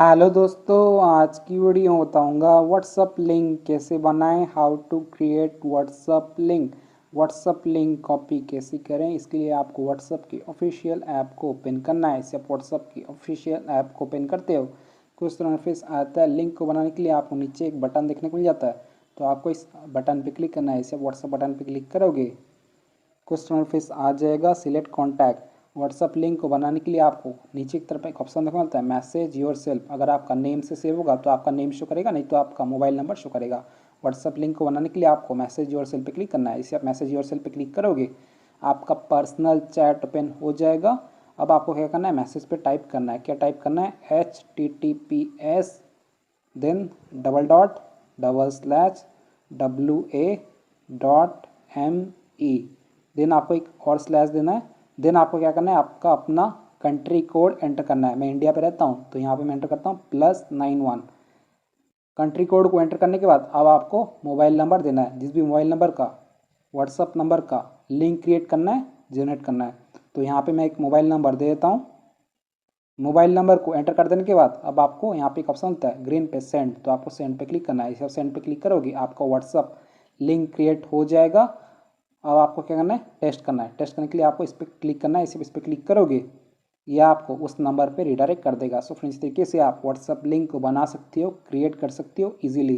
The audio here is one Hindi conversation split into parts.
हेलो दोस्तों, आज की वीडियो में बताऊंगा व्हाट्सअप लिंक कैसे बनाएं। How to create WhatsApp link. WhatsApp link copy कैसे करें, इसके लिए आपको व्हाट्सअप की ऑफिशियल ऐप को ओपन करना है। इसे आप व्हाट्सअप की ऑफिशियल ऐप को ओपन करते हो, कुछ तरह इंटरफेस आता है। लिंक को बनाने के लिए आपको नीचे एक बटन देखने को मिल जाता है, तो आपको इस बटन पर क्लिक करना है। इसे व्हाट्सअप बटन पर क्लिक करोगे, कुछ इंटरफेस आ जाएगा। Select contact. व्हाट्सअप लिंक को बनाने के लिए आपको नीचे की तरफ एक ऑप्शन देखने मिलता है, मैसेज योर सेल्फ। अगर आपका नेम से सेव होगा तो आपका नेम शो करेगा, नहीं तो आपका मोबाइल नंबर शो करेगा। व्हाट्सअप लिंक को बनाने के लिए आपको मैसेज योर सेल्फ पे क्लिक करना है। इसे आप मैसेज योर सेल्फ पे क्लिक करोगे, आपका पर्सनल चैट ओपन हो जाएगा। अब आपको क्या करना है, मैसेज पे टाइप करना है। क्या टाइप करना है, HTTPS then double dot double slash WA.ME, then आपको एक और स्लैश देना है। देन आपको क्या करना है, आपका अपना कंट्री कोड एंटर करना है। मैं इंडिया पे रहता हूँ तो यहाँ पे मैं एंटर करता हूँ +91। कंट्री कोड को एंटर करने के बाद अब आपको मोबाइल नंबर देना है। जिस भी मोबाइल नंबर का व्हाट्सअप नंबर का लिंक क्रिएट करना है, जनरेट करना है। तो यहाँ पे मैं एक मोबाइल नंबर दे देता हूँ। मोबाइल नंबर को एंटर कर देने के बाद अब आपको यहाँ पे एक ऑप्शन होता है ग्रीन पे, सेंड। तो आपको सेंड पे क्लिक करना है। इसे सेंड पे क्लिक करोगे, आपका व्हाट्सअप लिंक क्रिएट हो जाएगा। अब आपको क्या करना है, टेस्ट करना है। टेस्ट करने के लिए आपको इस पर क्लिक करना है। इस पर क्लिक करोगे, यह आपको उस नंबर पे रिडायरेक्ट कर देगा। सो फ्रेंड्स, इस तरीके से आप व्हाट्सअप लिंक को बना सकते हो, क्रिएट कर सकते हो इजीली।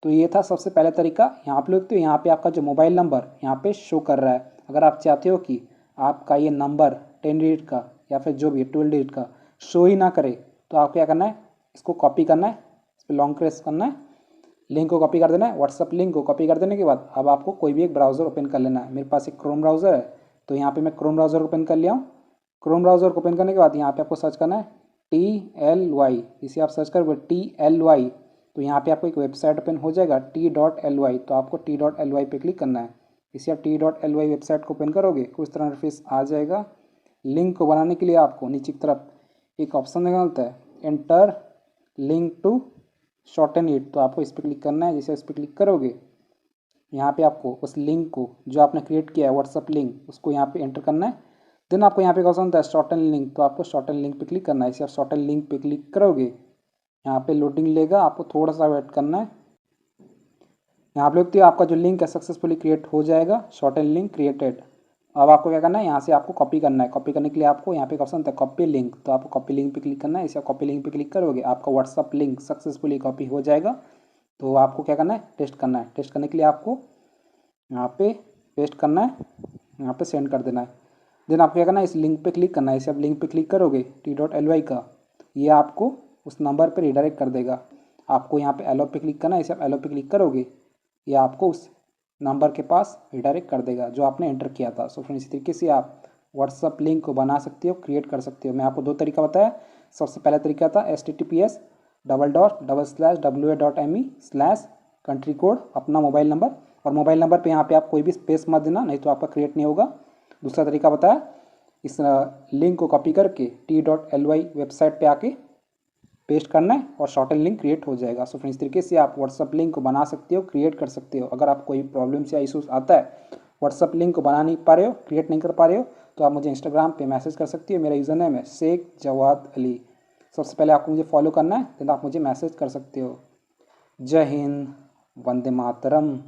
तो ये था सबसे पहला तरीका। यहाँ पे लोग तो यहाँ पे आपका जो मोबाइल नंबर यहाँ पे शो कर रहा है। अगर आप चाहते हो कि आपका ये नंबर 10 डिजिट का या फिर जो भी 12 डिजिट का शो ही ना करे, तो आपको क्या करना है, इसको कॉपी करना है, इस पर लॉन्ग प्रेस करना है, लिंक को कॉपी कर देना है। व्हाट्सअप लिंक को कॉपी कर देने के बाद अब आपको कोई भी एक ब्राउज़र ओपन कर लेना है। मेरे पास एक क्रोम ब्राउज़र है, तो यहाँ पे मैं क्रोम ब्राउज़र ओपन कर लिया हूँ। क्रोम ब्राउज़र को ओपन करने के बाद यहाँ पे आपको सर्च करना है TLY। इसे आप सर्च करोगे TLY, तो यहाँ पे आपको एक वेबसाइट ओपन हो जाएगा T.ly। तो आपको T.ly पे क्लिक करना है। इसे आप T.ly वेबसाइट को ओपन करोगे, कुछ तरह इंटरफेस आ जाएगा। लिंक को बनाने के लिए आपको नीचे की तरफ एक ऑप्शन निकलता है, enter link to shorten it. तो आपको इस पर क्लिक करना है। जैसे इस पर क्लिक करोगे, यहाँ पे आपको उस लिंक को जो आपने क्रिएट किया है व्हाट्सअप लिंक, उसको यहाँ पे एंटर करना है। देन आपको यहाँ पे ऑप्शन होता है शॉर्टन लिंक, तो आपको शॉर्टन लिंक पे क्लिक करना है। इसे आप शॉर्टन लिंक पे क्लिक करोगे, यहाँ पे लोडिंग लेगा, आपको थोड़ा सा वेट करना है। यहाँ पे देखते हो आपका जो लिंक है सक्सेसफुली क्रिएट हो जाएगा, शॉर्टन लिंक क्रिएटेड। अब आपको क्या करना है, यहाँ से आपको कॉपी करना है। कॉपी करने के लिए आपको यहाँ पे एक ऑप्शन होता है कॉपी लिंक, तो आपको कॉपी लिंक पे क्लिक करना है। इसे कॉपी लिंक पे क्लिक करोगे, आपका व्हाट्सअप लिंक सक्सेसफुली कॉपी हो जाएगा। तो आपको क्या करना है, टेस्ट करना है। टेस्ट करने के लिए आपको यहाँ पे पेस्ट करना है, यहाँ पे सेंड कर देना है। देन आपको क्या करना है, इस लिंक पे क्लिक करना है। इसे आप लिंक पे क्लिक करोगे T.ly का, ये आपको उस नंबर पे रिडायरेक्ट कर देगा। आपको यहाँ पे एलो पे क्लिक करना है। इसे आप एलो पे क्लिक करोगे, ये आपको उस नंबर के पास रिडायरेक्ट कर देगा जो आपने एंटर किया था। सो फ्रेंड्स, इस तरीके से आप व्हाट्सअप लिंक को बना सकते हो, क्रिएट कर सकते हो। मैं आपको दो तरीका बताया। सबसे पहला तरीका था HTTPS double dot double slash WA.ME slash country code, अपना मोबाइल नंबर। और मोबाइल नंबर पे यहाँ पे आप कोई भी स्पेस मत देना, नहीं तो आपका क्रिएट नहीं होगा। दूसरा तरीका बताया, इस लिंक को कॉपी करके T.ly वेबसाइट पे आके पेस्ट करना है और शॉर्टन लिंक क्रिएट हो जाएगा। सो फ्रेंड्स, इस तरीके से आप व्हाट्सअप लिंक को बना सकते हो, क्रिएट कर सकते हो। अगर आप कोई प्रॉब्लम्स या इशूज़ आता है, व्हाट्सअप लिंक को बना नहीं पा रहे हो, क्रिएट नहीं कर पा रहे हो, तो आप मुझे इंस्टाग्राम पे मैसेज कर सकती हो। मेरा यूज़र नेम है शेख जवाद अली। सबसे पहले आपको मुझे फॉलो करना है, फिर आप मुझे मैसेज कर सकते हो। जय हिंद, वंदे मातरम।